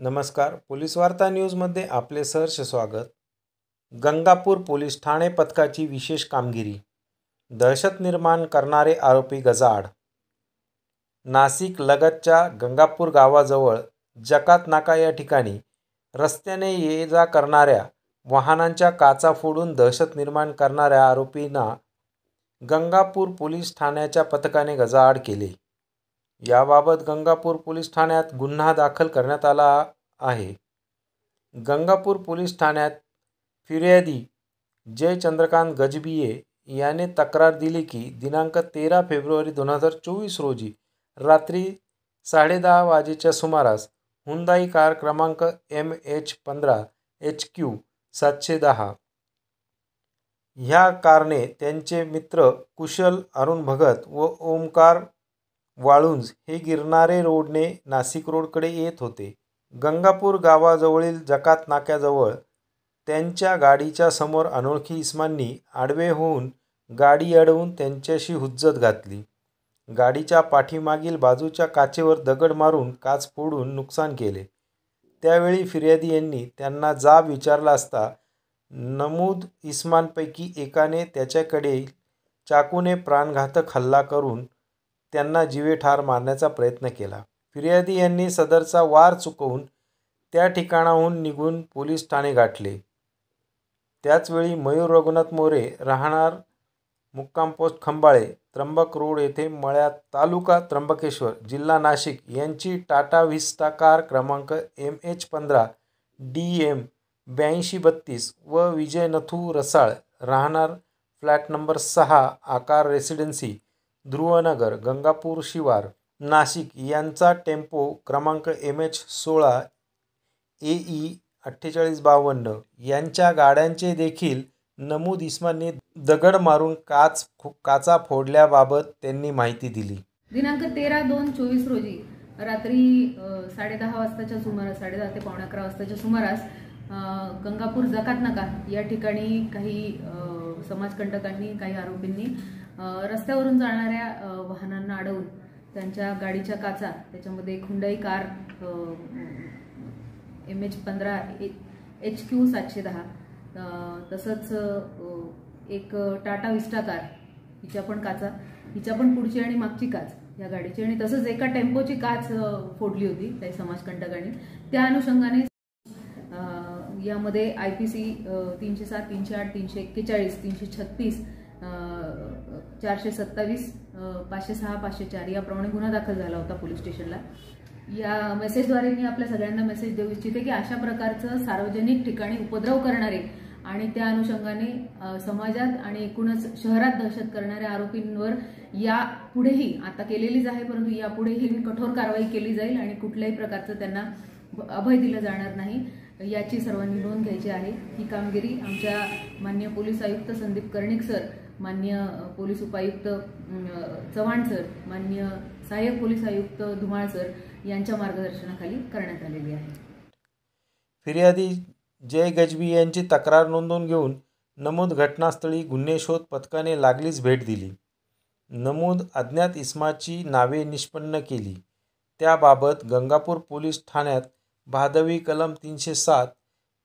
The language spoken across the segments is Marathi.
नमस्कार. पोलीस वार्ता न्यूजमध्ये आपले सहर्ष स्वागत. गंगापूर पोलीस ठाणे पथकाची विशेष कामगिरी. दहशत निर्माण करणारे आरोपी गजाआड. नाशिक लगतच्या गंगापूर गावाजवळ जकात नाका या ठिकाणी रस्त्याने ये जा करणाऱ्या वाहनांच्या काचा फोडून दहशत निर्माण करणाऱ्या आरोपींना गंगापूर पोलीस ठाण्याच्या पथकाने गजाआड केले. याबाबत गंगापूर पोलीस ठाण्यात गुन्हा दाखल करण्यात आला आहे. गंगापूर पोलीस ठाण्यात फिर्यादी जय चंद्रकांत गजबिये याने तक्रार दिली की दिनांक 13 फेब्रुवारी 2024 रोजी रात्री 10:30 वाजेच्या सुमारास हुंदाई कार क्रमांक MH15 HQ 710 ह्या कारने त्यांचे मित्र कुशल अरुण भगत व ओमकार वाळुंज हे गिरणारे रोडने नाशिक रोडकडे येत होते. गंगापूर गावाजवळील जकात नाक्याजवळ त्यांच्या गाडीच्या समोर अनोळखी इसमांनी आडवे होऊन गाडी अडवून त्यांच्याशी हुज्जत घातली. गाडीच्या पाठीमागील बाजूच्या काचेवर दगड मारून काच फोडून नुकसान केले. त्यावेळी फिर्यादी यांनी त्यांना जाब विचारला असता नमूद इसमांपैकी एकाने त्याच्याकडे चाकूने प्राणघातक हल्ला करून त्यांना जीवेठार मारण्याचा प्रयत्न केला. फिर्यादी यांनी सदरचा वार चुकवून त्या ठिकाणाहून निघून पोलीस ठाणे गाठले. त्याचवेळी मयूर रघुनाथ मोरे राहणार मुक्काम पोस्ट खंबाळे त्र्यंबक रोड येथे मळ्यात तालुका त्र्यंबकेश्वर जिल्हा नाशिक यांची टाटा व्हिस्टा कार क्रमांक MH15 DM 8232 व विजय नथू रसाळ राहणार फ्लॅट नंबर 6 आकार रेसिडेन्सी ध्रुवनगर गंगापूर शिवार नाशिक यांचा टेम्पो क्रमांक MH16 AE 4852 यांच्या गाड्यांचे देखील नमूद इसमांनी दगड मारून काचा फोडल्याबाबत त्यांनी माहिती दिली. दिनांक 13/2/24 रोजी रात्री 10:30 वाजताच्या सुमारास 10:30 ते 11:15 वाजताच्या सुमारास गंगापूर जकात नाका या ठिकाणी काही समाजकंटकांनी काही आरोपींनी रस्त्यावरून जाणाऱ्या वाहनांना अडवून त्यांच्या गाडीच्या काचा त्याच्यामध्ये एक हुंडाई कार MH15 HQ 710 तसंच एक टाटा विस्टा कार हिच्या पण पुढची आणि मागची काच या गाडीची आणि तसंच एका टेम्पोची काच फोडली होती काही समाजकंटकांनी. त्या अनुषंगाने यामध्ये IPC 307 308 341 336 427 506 504 याप्रमाणे गुन्हा दाखल झाला होता पोलीस स्टेशनला. या मेसेजद्वारे मी आपल्या सगळ्यांना मेसेज देऊ इच्छिते की अशा प्रकारचं सार्वजनिक ठिकाणी उपद्रव करणारे आणि त्या अनुषंगाने समाजात आणि एकूणच शहरात दहशत करणाऱ्या आरोपींवर यापुढेही आता केलेलीच आहे परंतु यापुढेही कठोर कारवाई केली जाईल आणि कुठल्याही प्रकारचं त्यांना अभय दिलं जाणार नाही याची सर्वांनी नोंद घ्यायची आहे. ही कामगिरी आमच्या माननीय पोलीस आयुक्त संदीप कर्णिक सर, माननीय पोलीस उपायुक्त चव्हाण सर, माननीय सहाय्यक पोलीस आयुक्त धुमाळ सर यांच्या मार्गदर्शनाखाली करण्यात आलेली आहे. फिर्यादी जय गजबी यांची तक्रार नोंदवून घेऊन नमूद घटनास्थळी गुन्हे शोध पथकाने लागलीच भेट दिली. नमूद अज्ञात इसमाची नावे निष्पन्न केली. त्याबाबत गंगापूर पोलीस ठाण्यात भादवी कलम 307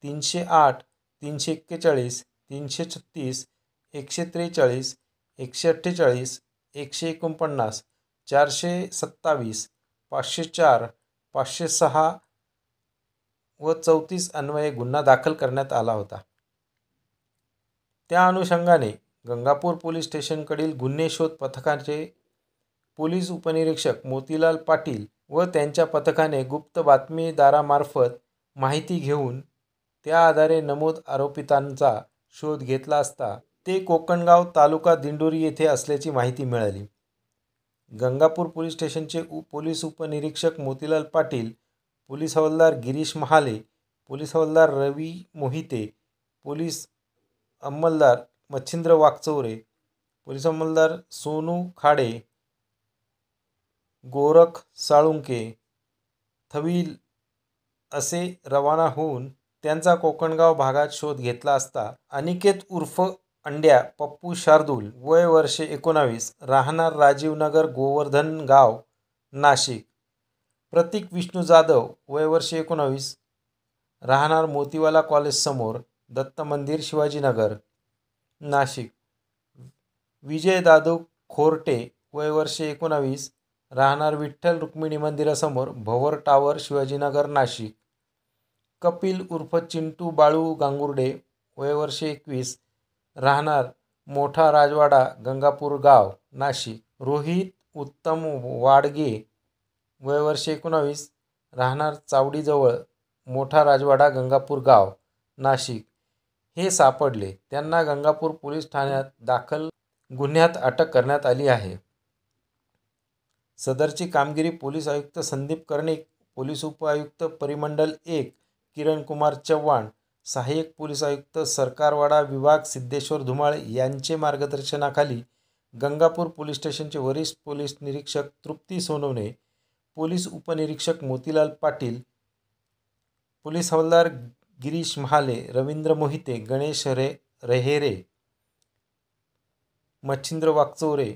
308 341 336 143 148 149 427 504 506 व 34 अन्वये गुन्हा दाखल करण्यात आला होता. त्या अनुषंगाने गंगापूर पोलीस स्टेशनकडील गुन्हे शोध पथकाचे पोलीस उपनिरीक्षक मोतीलाल पाटील व त्यांच्या पथकाने गुप्त बातमीदारामार्फत माहिती घेऊन त्या आधारे नमूद आरोपितांचा शोध घेतला असता ते कोकणगाव तालुका दिंडोरी येथे असल्याची माहिती मिळाली. गंगापूर पोलीस स्टेशनचे पोलीस उपनिरीक्षक मोतीलाल पाटील, पोलीस हवालदार गिरीश महाले, पोलीस हवालदार रवी मोहिते, पोलीस अंमलदार मच्छिंद्र वाकचौरे, पोलीस अंमलदार सोनू खाडे, गोरख साळुंके, थविल असे रवाना होऊन त्यांचा कोकणगाव भागात शोध घेतला असता अनिकेत उर्फ अंड्या पप्पू शार्दूल वय वर्षे 19 राहणार राजीवनगर गोवर्धन गाव नाशिक प्रतीक विष्णू जाधव वय वर्ष 19 राहणार मोतीवाला कॉलेज समोर दत्त मंदिर शिवाजीनगर नाशिक. विजय दादू खोरटे वय वर्ष 19 राहणार विठ्ठल रुक्मिणी मंदिरासमोर भवर टावर शिवाजीनगर नाशिक. कपिल उर्फ चिंटू बाळू गांगुर्डे वय वर्ष 21 राहणार मोठा राजवाडा गंगापूर गाव नाशिक. रोहित उत्तम वाडगे वय वर्ष 19 राहणार चावडीजवळ मोठा राजवाडा गंगापूर गाव नाशिक हे सापडले. त्यांना गंगापूर पोलीस ठाण्यात दाखल गुन्ह्यात अटक करण्यात आली आहे. सदरची कामगिरी पोलीस आयुक्त संदीप कर्णिक, पोलीस उपआयुक्त परिमंडल 1 किरण कुमार चव्हाण, सहाय्यक पोलीस आयुक्त सरकारवाडा विभाग सिद्धेश्वर धुमाळ यांचे मार्गदर्शनाखाली गंगापूर पोलीस स्टेशनचे वरिष्ठ पोलीस निरीक्षक तृप्ती सोनवणे, पोलीस उपनिरीक्षक मोतीलाल पाटील, पोलीस हवालदार गिरीश महाले, रवींद्र मोहिते, गणेश रहेरे, मच्छिंद्र वाकचौरे,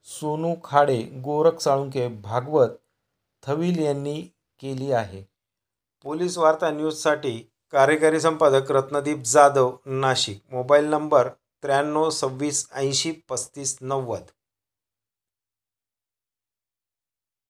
सोनू खाडे, गोरख साळुंके, भागवत थविल यांनी केली आहे. पोलीस वार्ता न्यूजसाठी कार्यकारी संपादक रत्नदीप जाधव नाशिक. Mobile number 93 26 80 35 90.